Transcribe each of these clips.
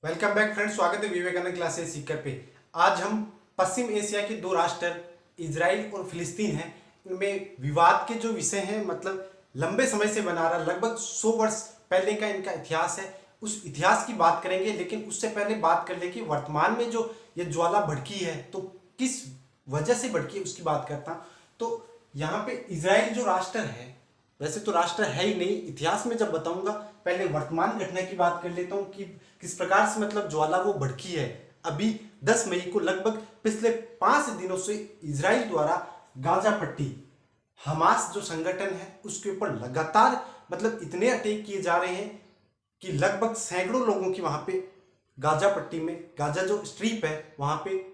Welcome back friends, स्वागत है Vivekananda classes Sikar पे। आज हम पश्चिम एशिया के दो राष्ट्र इजराइल और फिलिस्तीन हैं, इनमें विवाद के जो विषय हैं, मतलब लंबे समय से बना रहा, लगभग 100 वर्ष पहले का इनका इतिहास है, उस इतिहास की बात करेंगे। लेकिन उससे पहले बात कर ले कि वर्तमान में जो ये ज्वाला भड़की है तो किस वजह से भड़की है उसकी बात करता हूँ। तो यहाँ पे इजराइल जो राष्ट्र है, वैसे तो राष्ट्र है ही नहीं, इतिहास में जब बताऊंगा, पहले वर्तमान घटना की बात कर लेता हूं कि किस प्रकार से मतलब ज्वाला वो भड़की है। अभी 10 मई को लगभग पिछले 5 दिनों से इजराइल द्वारा गाजा पट्टी, हमास जो संगठन है उसके ऊपर लगातार मतलब इतने अटैक किए जा रहे हैं कि लगभग सैकड़ों लोगों की वहां पे गाजा पट्टी में, गाजा जो स्ट्रिप है वहां पे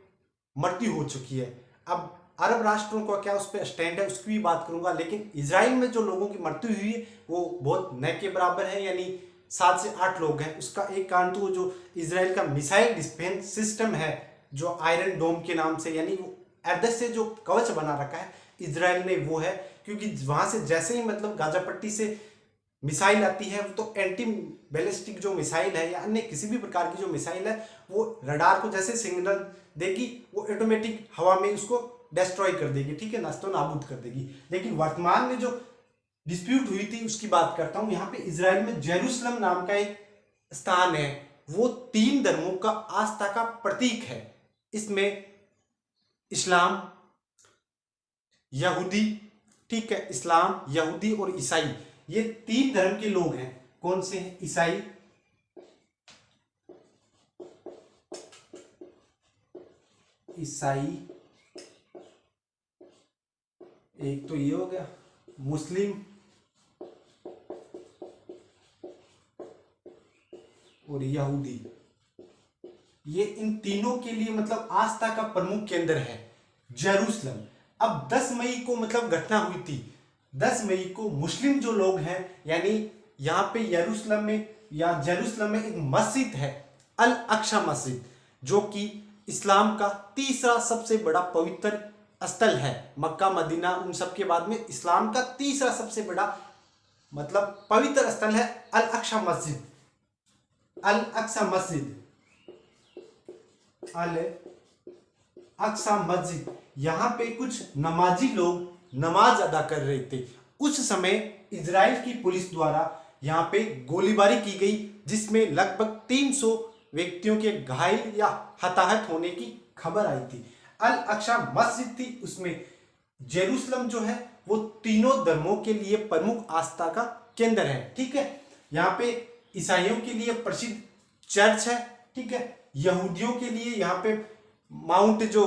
मृत्यु हो चुकी है। अब अरब राष्ट्रों का क्या उस पर स्टैंड है उसकी भी बात करूंगा, लेकिन इजराइल में जो लोगों की मृत्यु हुई है वो बहुत न के बराबर है, यानी 7 से 8 लोग हैं। उसका एक कारण तो जो इजराइल का मिसाइल डिफेंस सिस्टम है, जो आयरन डोम के नाम से, यानी वो एर्दश से जो कवच बना रखा है इजराइल ने, वो है। क्योंकि वहां से जैसे ही मतलब गाजा पट्टी से मिसाइल आती है तो एंटी बैलिस्टिक जो मिसाइल है या अन्य किसी भी प्रकार की जो मिसाइल है, वो रडार को जैसे सिग्नल देगी वो ऑटोमेटिक हवा में उसको डिस्ट्रॉय कर देगी, ठीक है, नष्टो नाबूद कर देगी। लेकिन वर्तमान में जो डिस्प्यूट हुई थी उसकी बात करता हूं। यहाँ पे इजराइल में जेरूसलम नाम का एक स्थान है, वो 3 धर्मों का आस्था का प्रतीक है। इसमें इस्लाम, यहूदी, ठीक है, इस्लाम, यहूदी और ईसाई, ये 3 धर्म के लोग हैं। कौन से हैं? ईसाई, ईसाई, एक तो ये हो गया, मुस्लिम और यहूदी। ये इन तीनों के लिए मतलब आस्था का प्रमुख केंद्र है जेरूसलम। अब 10 मई को मतलब घटना हुई थी। 10 मई को मुस्लिम जो लोग हैं, यानी यहाँ पे यरूशलेम में या जेरूसलम में एक मस्जिद है, अल अक्सा मस्जिद, जो कि इस्लाम का तीसरा सबसे बड़ा पवित्र स्थल है। मक्का मदीना उन सब के बाद में इस्लाम का तीसरा सबसे बड़ा मतलब पवित्र स्थल है अल अक्सा मस्जिद। अल अक्सा मस्जिद, अल अक्सा मस्जिद, यहाँ पे कुछ नमाजी लोग नमाज अदा कर रहे थे। उस समय इजराइल की पुलिस द्वारा यहाँ पे गोलीबारी की गई, जिसमें लगभग 300 व्यक्तियों के घायल या हताहत होने की खबर आई थी। अल अक्सा मस्जिद थी, उसमें जेरूसलम जो है वो तीनों धर्मों के लिए प्रमुख आस्था का केंद्र है, ठीक है। यहाँ पे ईसाइयों के लिए प्रसिद्ध चर्च है, ठीक है। यहूदियों के लिए यहाँ पे माउंट जो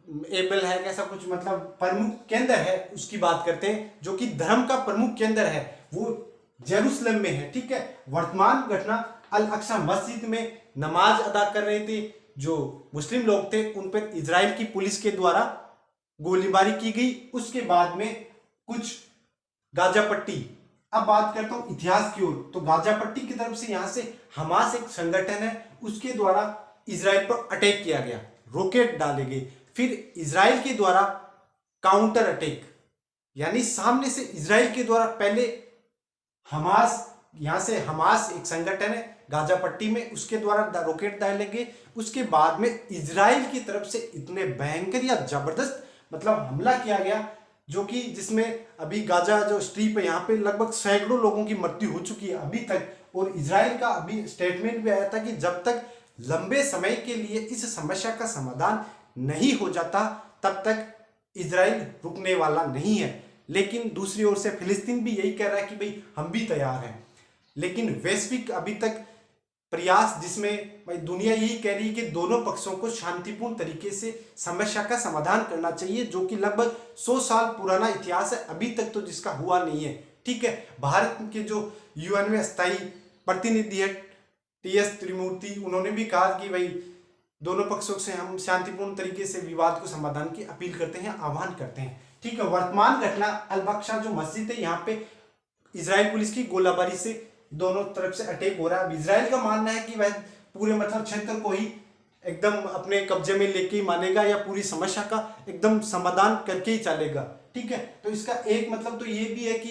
एबल है, कैसा कुछ मतलब प्रमुख केंद्र है उसकी बात करते हैं, जो कि धर्म का प्रमुख केंद्र है, वो जेरूसलम में है, ठीक है। वर्तमान घटना अल अक्सा मस्जिद में नमाज अदा कर रहे थे जो मुस्लिम लोग थे, उन पर इजराइल की पुलिस के द्वारा गोलीबारी की गई। उसके बाद में कुछ गाजा पट्टी। अब बात करता हूं इतिहास की ओर, तो गाजा पट्टी की तरफ से यहां से हमास एक संगठन है, उसके द्वारा इजराइल पर अटैक किया गया, रॉकेट डाले गए। फिर इजराइल के द्वारा काउंटर अटैक, यानी सामने से इजराइल के द्वारा पहले हमास, यहां से हमास एक संगठन है गाजा पट्टी में, उसके द्वारा रॉकेट डाले गए। उसके बाद में इजराइल की तरफ से इतने भयंकर या जबरदस्त मतलब हमला किया गया, जो कि जिसमें अभी गाजा जो स्ट्रिप है यहाँ पे लगभग सैकड़ों लोगों की मृत्यु हो चुकी है अभी तक। और इजराइल का अभी स्टेटमेंट भी आया था कि जब तक लंबे समय के लिए इस समस्या का समाधान नहीं हो जाता तब तक इजराइल रुकने वाला नहीं है। लेकिन दूसरी ओर से फिलिस्तीन भी यही कह रहा है कि भाई हम भी तैयार हैं। लेकिन वैश्विक अभी तक प्रयास, जिसमें भाई दुनिया यही कह रही है कि दोनों पक्षों को शांतिपूर्ण तरीके से समस्या का समाधान करना चाहिए, जो कि लगभग 100 साल पुराना इतिहास है, अभी तक तो जिसका हुआ नहीं है, ठीक है। भारत के जो यूएन में स्थायी प्रतिनिधि है टीएस त्रिमूर्ति, उन्होंने भी कहा कि भाई दोनों पक्षों से हम शांतिपूर्ण तरीके से विवाद को समाधान की अपील करते हैं, आह्वान करते हैं, ठीक है। वर्तमान घटना अल अक्सा जो मस्जिद है, यहाँ पे इजराइल पुलिस की गोलाबारी से दोनों तरफ से अटैक हो रहा है। अब इजराइल का मानना है कि वह पूरे मतलब क्षेत्र को ही एकदम अपने कब्जे में लेके ही मानेगा या पूरी समस्या का एकदम समाधान करके ही चलेगा, ठीक है। तो इसका एक मतलब तो ये भी है कि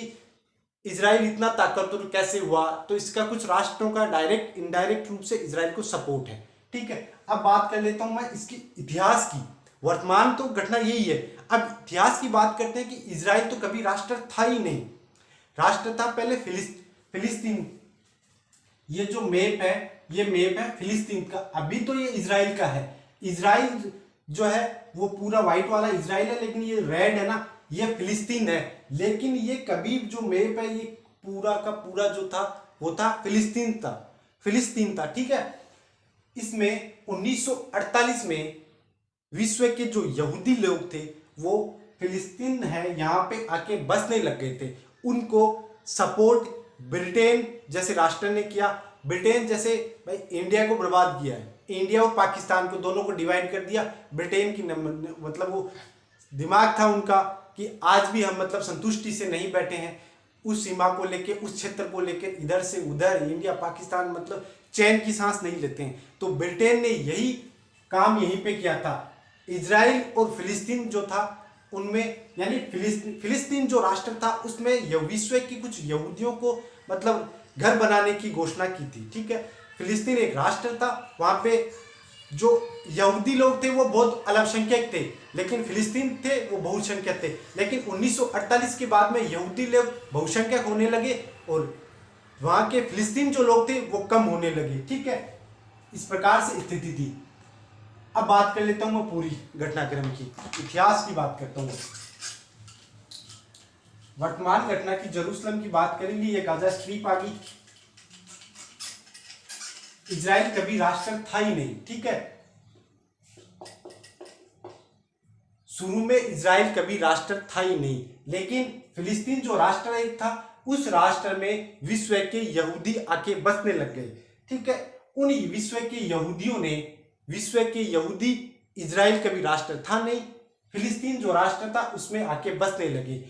इजराइल इतना ताकतवर कैसे हुआ, तो इसका कुछ राष्ट्रों का डायरेक्ट इनडायरेक्ट रूप से इजराइल को सपोर्ट है। ठीक है, अब बात कर लेता हूं मैं इसकी इतिहास की। वर्तमान तो घटना यही है, अब इतिहास की बात करते हैं कि इजराइल तो कभी राष्ट्र था ही नहीं। राष्ट्र था पहले फिलिस्तीन। ये जो मैप है, ये मैप है फिलिस्तीन का। अभी तो ये इजराइल का है। इजराइल जो है वो पूरा व्हाइट वाला इजराइल है, लेकिन ये रेड है ना, ये फिलिस्तीन है। लेकिन ये कभी जो मैप है, ये पूरा का पूरा जो था वो था फिलिस्तीन था। ठीक है, इसमें 1948 में विश्व के जो यहूदी लोग थे वो फिलिस्तीन है यहाँ पे आके बसने लग गए थे। उनको सपोर्ट ब्रिटेन जैसे राष्ट्र ने किया। ब्रिटेन जैसे भाई इंडिया को बर्बाद किया है, इंडिया और पाकिस्तान को दोनों को डिवाइड कर दिया। ब्रिटेन की मतलब वो दिमाग था उनका कि आज भी हम मतलब संतुष्टि से नहीं बैठे हैं, उस सीमा को लेके, उस क्षेत्र को लेकर इधर से उधर इंडिया पाकिस्तान मतलब चैन की सांस नहीं लेते हैं। तो ब्रिटेन ने यही काम यहीं पे किया था। इजराइल और फिलिस्तीन जो था उनमें, यानी फिलिस्तीन जो राष्ट्र था उसमें विश्व की कुछ यहूदियों को मतलब घर बनाने की घोषणा की थी। ठीक है, फिलिस्तीन एक राष्ट्र था, वहां पे जो यहूदी लोग थे वो बहुत अल्पसंख्यक थे, लेकिन फिलिस्तीन थे वो बहुसंख्यक थे। लेकिन 1948 के बाद में यहूदी लोग बहुसंख्यक होने लगे और वहां के फिलिस्तीन जो लोग थे वो कम होने लगे। ठीक है, इस प्रकार से स्थिति थी। अब बात कर लेता हूं मैं पूरी घटनाक्रम की, इतिहास की बात करता हूं। वर्तमान घटना की जेरूसलम की बात करेंगे। ये गाजा स्ट्रिप आ गई। इजराइल कभी राष्ट्र था ही नहीं। ठीक है, शुरू में इजराइल कभी राष्ट्र था ही नहीं, लेकिन फिलिस्तीन जो राष्ट्र एक था, उस राष्ट्र में विश्व के यहूदी आके बसने लग गए। ठीक है, उन विश्व के यहूदी इजराइल कभी राष्ट्र था नहीं, फिलिस्तीन जो राष्ट्र था उसमें आके बसने लगे।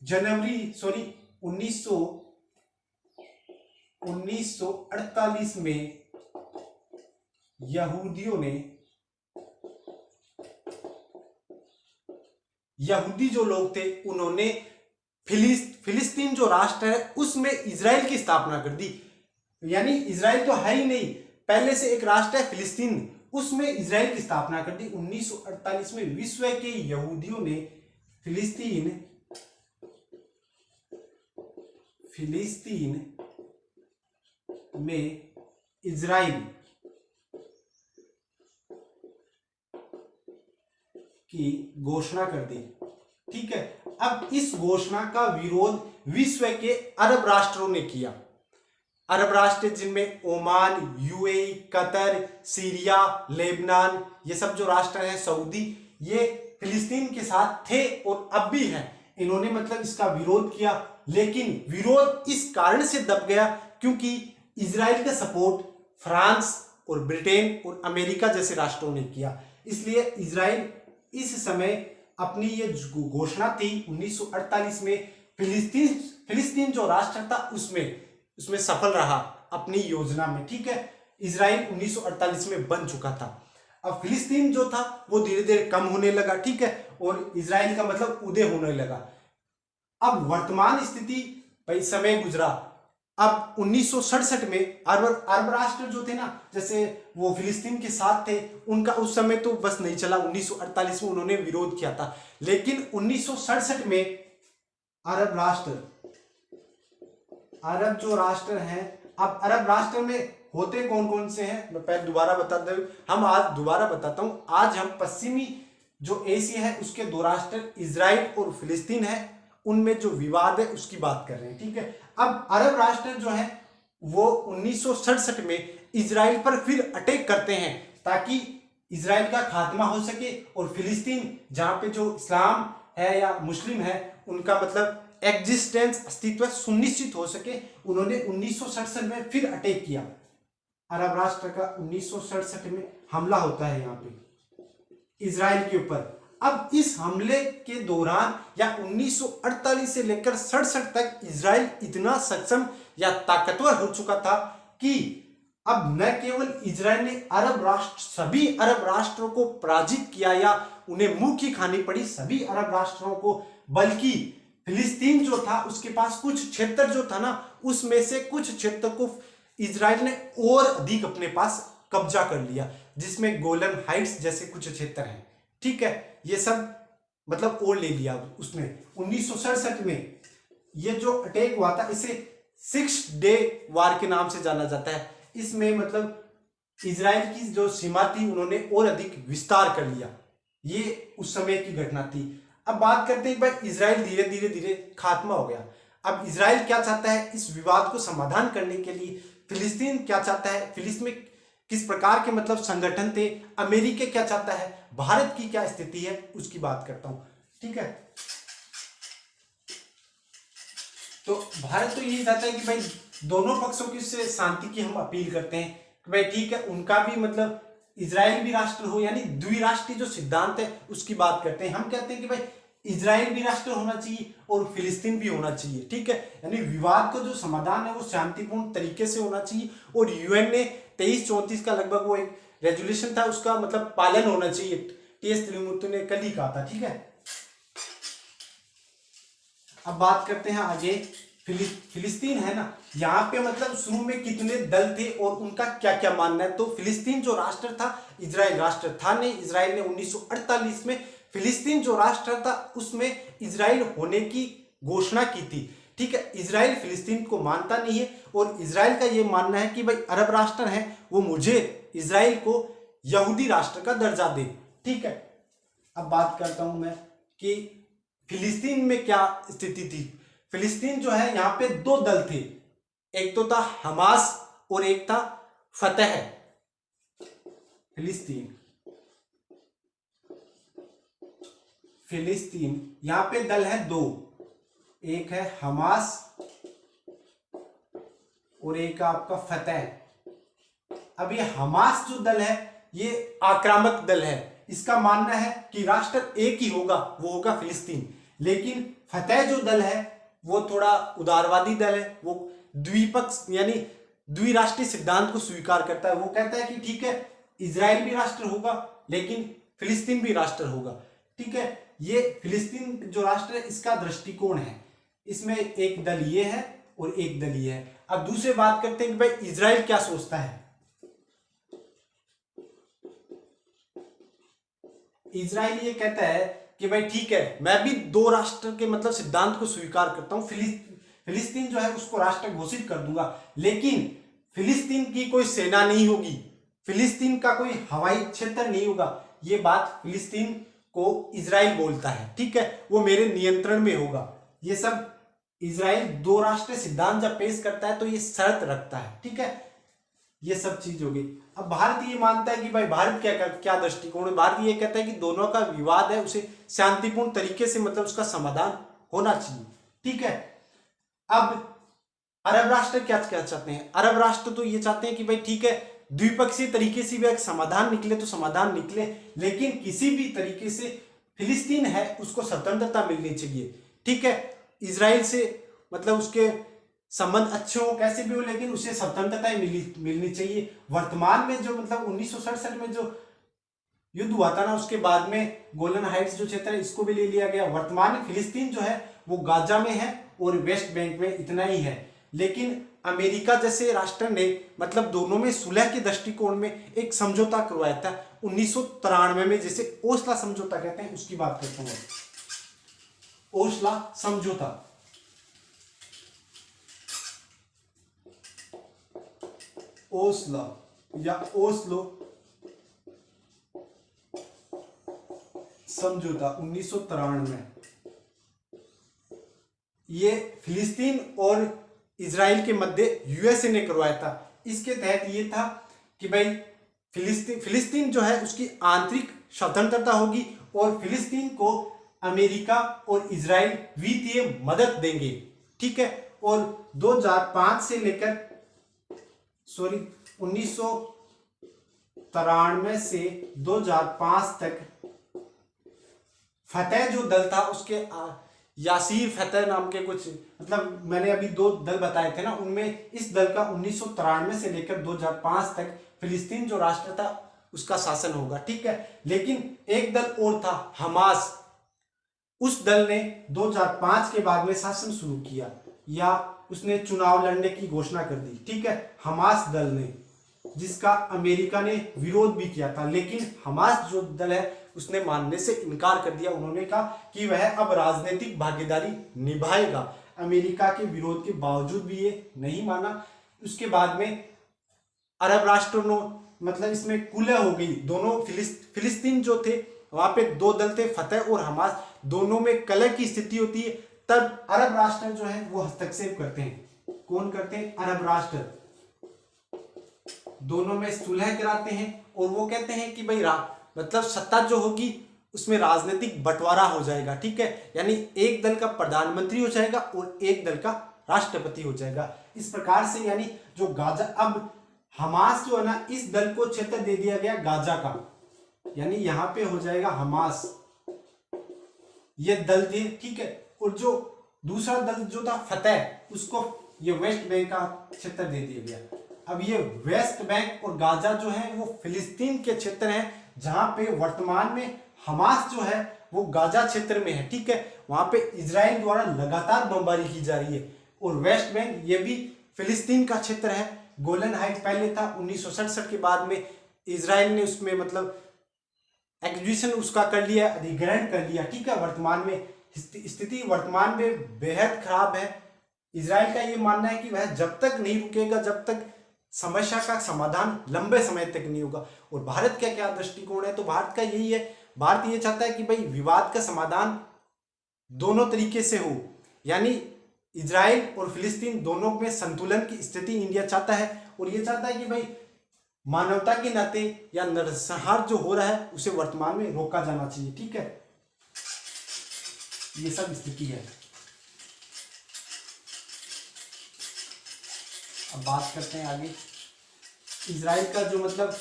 1948 में यहूदी जो लोग थे उन्होंने फिलिस्तीन जो राष्ट्र है उसमें इजराइल की स्थापना कर दी। यानी इजराइल तो है ही नहीं, पहले से एक राष्ट्र है फिलिस्तीन, उसमें इजराइल की स्थापना कर दी। 1948 में विश्व के यहूदियों ने फिलिस्तीन में इजराइल की घोषणा कर दी। ठीक है, अब इस घोषणा का विरोध विश्व के अरब राष्ट्रों ने किया। अरब राष्ट्र जिनमें Oman, UAE, Qatar, Syria, Lebanon, ये सब जो राष्ट्र हैं, सऊदी, ये फिलिस्तीन के साथ थे और अब भी हैं। इन्होंने मतलब इसका विरोध किया, लेकिन विरोध इस कारण से दब गया क्योंकि इजराइल का सपोर्ट फ्रांस और ब्रिटेन और अमेरिका जैसे राष्ट्रों ने किया। इसलिए इजराइल इस समय अपनी ये घोषणा थी 1948 में, फिलिस्तीन जो राष्ट्र था उसमें सफल रहा अपनी योजना में। ठीक है, इजराइल 1948 में बन चुका था। अब फिलिस्तीन जो था वो धीरे धीरे कम होने लगा। ठीक है, और इजराइल का मतलब उदय होने लगा। अब वर्तमान स्थिति, भाई समय गुजरा। अब 1967 में अरब राष्ट्र जो थे ना, जैसे वो फिलिस्तीन के साथ थे, उनका उस समय तो बस नहीं चला। 1948 में उन्होंने विरोध किया था, लेकिन 1967 में अरब जो राष्ट्र हैं, अब अरब राष्ट्र में होते कौन कौन से हैं मैं पहले दोबारा बताता हूं। आज दोबारा बताता हूं। आज हम पश्चिमी जो एशिया है उसके दो राष्ट्र इजराइल और फिलिस्तीन है, उनमें जो विवाद है उसकी बात कर रहे हैं। ठीक है, अब अरब राष्ट्र जो है वो 1967 में इजराइल पर फिर अटैक करते हैं ताकि इजराइल का खात्मा हो सके और फिलिस्तीन जहां पे जो इस्लाम है या मुस्लिम है उनका मतलब एग्जिस्टेंस, अस्तित्व सुनिश्चित हो सके। उन्होंने 1967 में फिर अटैक किया। अरब राष्ट्र का 1967 में हमला होता है यहाँ पे इजराइल के ऊपर। अब इस हमले के दौरान या 1948 से लेकर 67 तक इजराइल इतना सक्षम या ताकतवर हो चुका था कि अब न केवल इजराइल ने सभी अरब राष्ट्रों को पराजित किया या उन्हें मुंह की खानी पड़ी सभी अरब राष्ट्रों को, बल्कि फिलिस्तीन जो था उसके पास कुछ क्षेत्र जो था ना, उसमें से कुछ क्षेत्र को इजराइल ने और अधिक अपने पास कब्जा कर लिया, जिसमें गोलन हाइट्स जैसे कुछ क्षेत्र हैं। ठीक है, ये सब मतलब और ले लिया उसने। 1967 में ये जो अटैक हुआ था इसे 6 डे वार के नाम से जाना जाता है। इसमें मतलब इजराइल की जो सीमा थी उन्होंने और अधिक विस्तार कर लिया। ये उस समय की घटना थी। अब बात करते हैं कि भाई इजराइल धीरे धीरे धीरे खात्मा हो गया। अब इजराइल क्या चाहता है इस विवाद को समाधान करने के लिए, फिलिस्तीन क्या चाहता है, फिलिस्तीन में किस प्रकार के मतलब संगठन थे, अमेरिका क्या चाहता है, भारत की क्या स्थिति है, उसकी बात करता हूं। ठीक है, तो भारत तो यही चाहता है कि भाई दोनों पक्षों की से शांति की हम अपील करते हैं कि भाई ठीक है, उनका भी मतलब इजराइल भी राष्ट्र हो, यानी द्विराष्ट्रीय जो सिद्धांत है उसकी बात करते हैं। हम कहते हैं कि भाई इजराइल भी राष्ट्र होना चाहिए और फिलिस्तीन भी होना चाहिए। ठीक है, यानी विवाद का जो समाधान है वो शांतिपूर्ण तरीके से होना चाहिए। और यूएन ने 2334 का लगभग वो एक रेजोल्यूशन था, उसका मतलब पालन होना चाहिए। टीएस त्रिमूर्ति ने कल ही कहा था। ठीक है, अब बात करते हैं आगे। फिलिस्तीन है ना, यहाँ पे मतलब शुरू में कितने दल थे और उनका क्या क्या मानना है। तो फिलिस्तीन जो राष्ट्र था, इजराइल राष्ट्र था नहीं। इजराइल ने 1948 में फिलिस्तीन जो राष्ट्र था उसमें इजराइल होने की घोषणा की थी। ठीक है, इजराइल फिलिस्तीन को मानता नहीं है और इजराइल का ये मानना है कि भाई अरब राष्ट्र है वो मुझे इजराइल को यहूदी राष्ट्र का दर्जा दे। ठीक है, अब बात करता हूं मैं कि फिलिस्तीन में क्या स्थिति थी। फिलिस्तीन जो है यहाँ पे दो दल थे, एक तो था हमास और एक था फतह। फिलिस्तीन यहाँ पे दल है दो, एक है हमास और एक आपका फतह। अब ये हमास जो दल है ये आक्रामक दल है, इसका मानना है कि राष्ट्र एक ही होगा, वो होगा फिलिस्तीन। लेकिन फतह जो दल है वो थोड़ा उदारवादी दल है, वो द्विपक्ष यानी द्विराष्ट्रीय सिद्धांत को स्वीकार करता है। वो कहता है कि ठीक है, इजराइल भी राष्ट्र होगा लेकिन फिलिस्तीन भी राष्ट्र होगा। ठीक है, ये फिलिस्तीन जो राष्ट्र है इसका दृष्टिकोण है। इसमें एक दल ये है और एक दल ये है। अब दूसरे बात करते हैं कि भाई इजराइल क्या सोचता है। इजराइल ये कहता है कि भाई ठीक है, मैं भी दो राष्ट्र के मतलब सिद्धांत को स्वीकार करता हूं, फिलिस्तीन जो है उसको राष्ट्र घोषित कर दूंगा, लेकिन फिलिस्तीन की कोई सेना नहीं होगी, फिलिस्तीन का कोई हवाई क्षेत्र नहीं होगा। ये बात फिलिस्तीन को इजराइल बोलता है। ठीक है, वो मेरे नियंत्रण में होगा। ये सब इजराइल दो राष्ट्र सिद्धांत जब पेश करता है तो ये शर्त रखता है। ठीक है, ये सब चीज होगी। अब भारत ये मानता है कि भाई भारत क्या दृष्टिकोण है। भारत ये कहता है कि दोनों का विवाद है उसे शांतिपूर्ण तरीके से मतलब उसका समाधान होना चाहिए। ठीक है, अब अरब राष्ट्र क्या क्या चाहते हैं। अरब राष्ट्र तो ये चाहते हैं कि भाई ठीक है, द्विपक्षीय तरीके से भी एक समाधान निकले तो समाधान निकले, लेकिन किसी भी तरीके से फिलिस्तीन है उसको स्वतंत्रता मिलनी चाहिए। ठीक है, इजराइल से मतलब उसके संबंध अच्छे हो कैसे भी हो, लेकिन उसे स्वतंत्रता मिलनी चाहिए। वर्तमान में जो मतलब 1967 में जो युद्ध हुआ था ना, उसके बाद में गोलन हाइट्स जो क्षेत्र है इसको भी ले लिया गया। वर्तमान में फिलिस्तीन जो है वो गाजा में है और वेस्ट बैंक में, इतना ही है। लेकिन अमेरिका जैसे राष्ट्र ने मतलब दोनों में सुलह के दृष्टिकोण में एक समझौता करवाया था 1993 में, जिसे ओस्ला समझौता कहते हैं, उसकी बात करता हूं। ओस्ला समझौता, ओस्ला या ओस्लो समझौता 1993 ये फिलिस्तीन और इजराइल के मध्य यूएसए ने करवाया था। इसके तहत ये था कि भाई फिलिस्तीन जो है उसकी आंतरिक स्वतंत्रता होगी और फिलिस्तीन को अमेरिका और इजराइल वित्तीय मदद देंगे। ठीक है, और 2005 से लेकर 1993 से 2005 तक फतह जो दल था उसके यासीर फतह नाम के कुछ मतलब मैंने अभी दो दल बताए थे ना, उनमें इस दल का 1993 से लेकर 2005 तक फिलिस्तीन जो राष्ट्र था उसका शासन होगा। ठीक है, लेकिन एक दल और था हमास, उस दल ने 2005 के बाद में शासन शुरू किया या उसने चुनाव लड़ने की घोषणा कर दी, ठीक है, हमास दल ने, जिसका अमेरिका ने विरोध भी किया था, लेकिन हमास जो दल है उसने मानने से इनकार कर दिया। उन्होंने कहा कि वह अब राजनीतिक भागीदारी निभाएगा। अमेरिका के विरोध के बावजूद भी ये नहीं माना। उसके बाद में अरब राष्ट्रों ने मतलब इसमें कुलह हो गई। दोनों फिलिस्तीन जो थे वहां पे दो दल थे, फतह और हमास, दोनों में कलह की स्थिति होती है। तब अरब राष्ट्र जो है वो हस्तक्षेप करते हैं। कौन करते हैं? अरब राष्ट्र। दोनों में सुलह कराते हैं और वो कहते हैं कि भाई मतलब सत्ता जो होगी उसमें राजनीतिक बंटवारा हो जाएगा, ठीक है, यानी एक दल का प्रधानमंत्री हो जाएगा और एक दल का राष्ट्रपति हो जाएगा। इस प्रकार से यानी जो गाजा, अब हमास जो है ना, इस दल को क्षेत्र दे दिया गया गाजा का, यानी यहां पे हो जाएगा हमास, ये दल थे, ठीक है। और जो दूसरा दल जो था फतह, उसको ये वेस्ट बैंक का क्षेत्र दे दिया गया। अब ये वेस्ट बैंक और गाजा जो है वो फिलिस्तीन के क्षेत्र हैं, जहां पे वर्तमान में हमास जो है वो गाजा क्षेत्र में है, ठीक है। वहां पे इजराइल द्वारा लगातार बमबारी की जा रही है। और वेस्ट बैंक ये भी फिलिस्तीन का क्षेत्र है। गोलन हाइट पहले था, 1967 के बाद में इजराइल ने उसमें मतलब एक्विजिशन उसका कर लिया, अधिग्रहण कर लिया, ठीक है। वर्तमान में स्थिति वर्तमान में बेहद खराब है। इजराइल का ये मानना है कि वह जब तक नहीं रुकेगा, जब तक समस्या का समाधान लंबे समय तक नहीं होगा। और भारत का क्या दृष्टिकोण है? तो भारत का यही है, भारत ये चाहता है कि भाई विवाद का समाधान दोनों तरीके से हो, यानी इजराइल और फिलिस्तीन दोनों में संतुलन की स्थिति इंडिया चाहता है। और ये चाहता है कि भाई मानवता के नाते या नरसंहार जो हो रहा है उसे वर्तमान में रोका जाना चाहिए, ठीक है। ये सब स्थिति है। अब बात करते हैं आगे, इजराइल का जो मतलब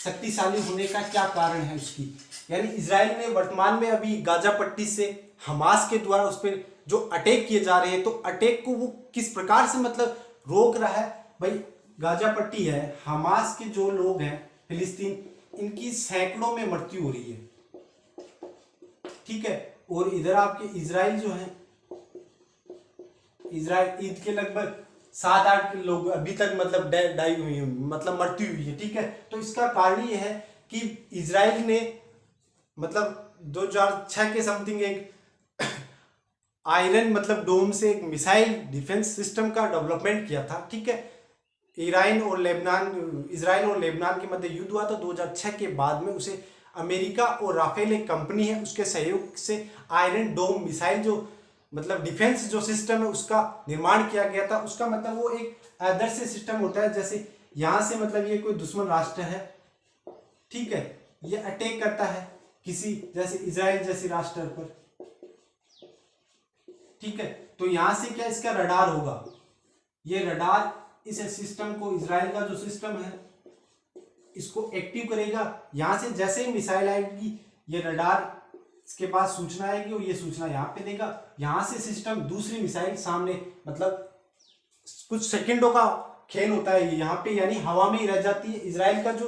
शक्तिशाली होने का क्या कारण है उसकी, यानी इजराइल ने वर्तमान में अभी गाजा पट्टी से हमास के द्वारा उस पर जो अटैक किए जा रहे हैं, तो अटैक को वो किस प्रकार से मतलब रोक रहा है। भाई गाजा पट्टी है, हमास के जो लोग हैं फिलिस्तीन, इनकी सैकड़ों में मृत्यु हो रही है, ठीक है। और इधर आपके इजराइल जो है, इजराइल ईद के लगभग 7-8 लोग अभी तक मतलब डाई हुई है, मतलब मृत्यु हुई है, ठीक है। तो इसका कारण ये है कि इजराइल ने मतलब 2006 के समथिंग एक आयरन मतलब डोम से एक मिसाइल डिफेंस सिस्टम का डेवलपमेंट किया था, ठीक है। इजराइल और लेबनान के मध्य युद्ध हुआ था 2006 के बाद में उसे अमेरिका और राफेल एक कंपनी है उसके सहयोग से आयरन डोम मिसाइल जो मतलब डिफेंस जो सिस्टम है उसका निर्माण किया गया था। उसका मतलब वो एक आदर्श सिस्टम होता है, जैसे यहां से मतलब ये कोई दुश्मन राष्ट्र है, ठीक है, ये अटैक करता है किसी जैसे इजराइल जैसे राष्ट्र पर, ठीक है। तो यहां से क्या इसका रडार होगा, ये रडार इस सिस्टम को, इजराइल का जो सिस्टम है इसको एक्टिव करेगा। यहां से जैसे ही मिसाइल आएगी ये रडार इसके पास सूचना आएगी और ये सूचना यहाँ पे देगा। यहां से सिस्टम दूसरी मिसाइल सामने मतलब कुछ सेकंडों का खेल होता है यहाँ पे, यानी हवा में ही रह जाती है। इजराइल का जो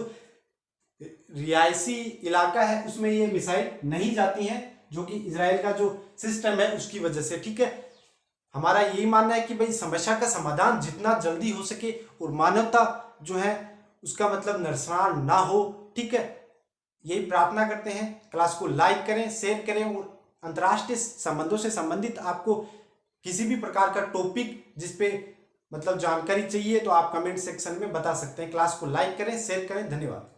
रिहायशी इलाका है उसमें ये मिसाइल नहीं जाती हैं, जो कि इजराइल का जो सिस्टम है उसकी वजह से, ठीक है। हमारा यही मानना है कि भाई समस्या का समाधान जितना जल्दी हो सके और मानवता जो है उसका मतलब नरसंहार ना हो, ठीक है, यही प्रार्थना करते हैं। क्लास को लाइक करें, शेयर करें और अंतर्राष्ट्रीय संबंधों से संबंधित आपको किसी भी प्रकार का टॉपिक जिसपे मतलब जानकारी चाहिए तो आप कमेंट सेक्शन में बता सकते हैं। क्लास को लाइक करें, शेयर करें। धन्यवाद।